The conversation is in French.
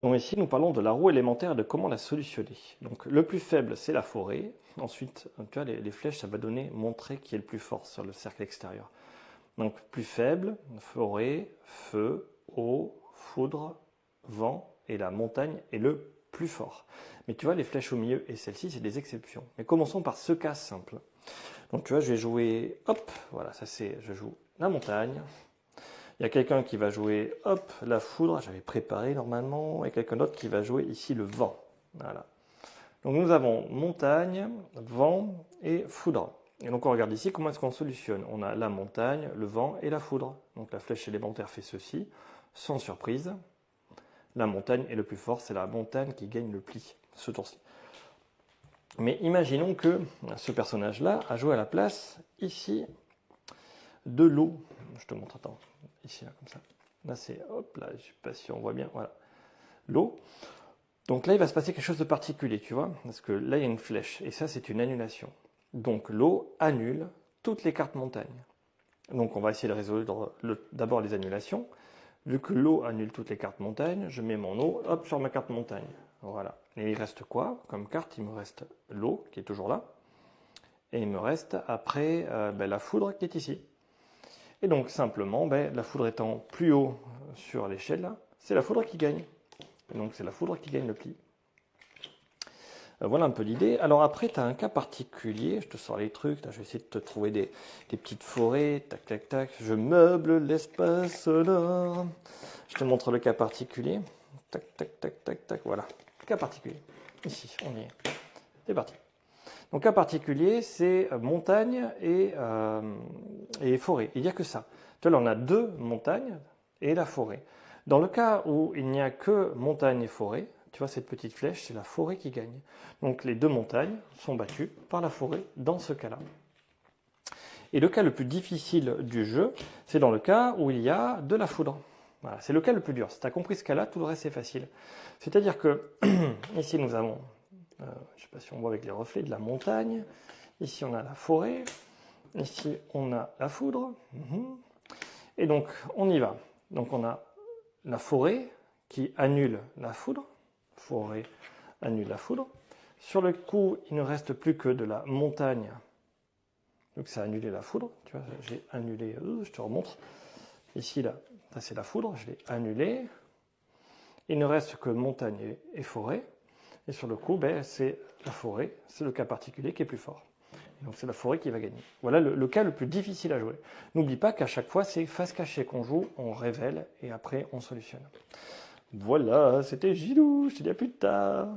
Donc ici, nous parlons de la roue élémentaire et de comment la solutionner. Donc le plus faible, c'est la forêt. Ensuite, tu vois, les flèches, ça va montrer qui est le plus fort sur le cercle extérieur. Donc plus faible, forêt, feu, eau, foudre, vent, et la montagne est le plus fort. Mais tu vois, les flèches au milieu et celle-ci, c'est des exceptions. Mais commençons par ce cas simple. Donc tu vois, je vais jouer, hop, voilà, ça c'est, je joue la montagne. Il y a quelqu'un qui va jouer, hop, la foudre, j'avais préparé normalement, et quelqu'un d'autre qui va jouer ici le vent. Voilà. Donc nous avons montagne, vent et foudre. Et donc on regarde ici comment est-ce qu'on solutionne. On a la montagne, le vent et la foudre. Donc la flèche élémentaire fait ceci, sans surprise. La montagne est le plus fort, c'est la montagne qui gagne le pli, ce tour-ci. Mais imaginons que ce personnage-là a joué à la place, ici, de l'eau. Je te montre, attends, ici, là, comme ça. Là, c'est, hop, là, je ne sais pas si on voit bien, voilà, l'eau. Donc là, il va se passer quelque chose de particulier, tu vois, parce que là, il y a une flèche, et ça, c'est une annulation. Donc l'eau annule toutes les cartes montagne. Donc on va essayer de résoudre d'abord les annulations. Vu que l'eau annule toutes les cartes montagne, je mets mon eau, hop, sur ma carte montagne. Voilà. Et il reste quoi comme carte? Il me reste l'eau, qui est toujours là. Et il me reste après la foudre qui est ici. Et donc simplement, la foudre étant plus haut sur l'échelle, c'est la foudre qui gagne. Et donc c'est la foudre qui gagne le pli. Voilà un peu l'idée. Alors après, tu as un cas particulier. Je te sors les trucs. Là, je vais essayer de te trouver des petites forêts. Tac, tac, tac. Je meuble l'espace sonore. Je te montre le cas particulier. Tac, tac, tac, tac, tac. Voilà. Cas particulier. Ici, on y est. C'est parti. Donc cas particulier, c'est montagne et forêt. Il n'y a que ça. Tu vois, là, on a deux montagnes et la forêt. Dans le cas où il n'y a que montagne et forêt, tu vois cette petite flèche, c'est la forêt qui gagne. Donc les deux montagnes sont battues par la forêt dans ce cas-là. Et le cas le plus difficile du jeu, c'est dans le cas où il y a de la foudre. Voilà, c'est le cas le plus dur. Si tu as compris ce cas-là, tout le reste est facile. C'est-à-dire que ici nous avons, je ne sais pas si on voit avec les reflets, de la montagne. Ici on a la forêt. Ici on a la foudre. Et donc on y va. Donc on a la forêt qui annule la foudre. Forêt annule la foudre. Sur le coup, il ne reste plus que de la montagne. Donc ça a annulé la foudre. Tu vois, j'ai annulé, je te remontre. Ici, là, ça c'est la foudre, je l'ai annulé. Il ne reste que montagne et forêt. Et sur le coup, c'est la forêt, c'est le cas particulier qui est plus fort. Et donc c'est la forêt qui va gagner. Voilà le cas le plus difficile à jouer. N'oublie pas qu'à chaque fois, c'est face cachée qu'on joue, on révèle et après on solutionne. Voilà, c'était Gilou, je te dis à plus tard.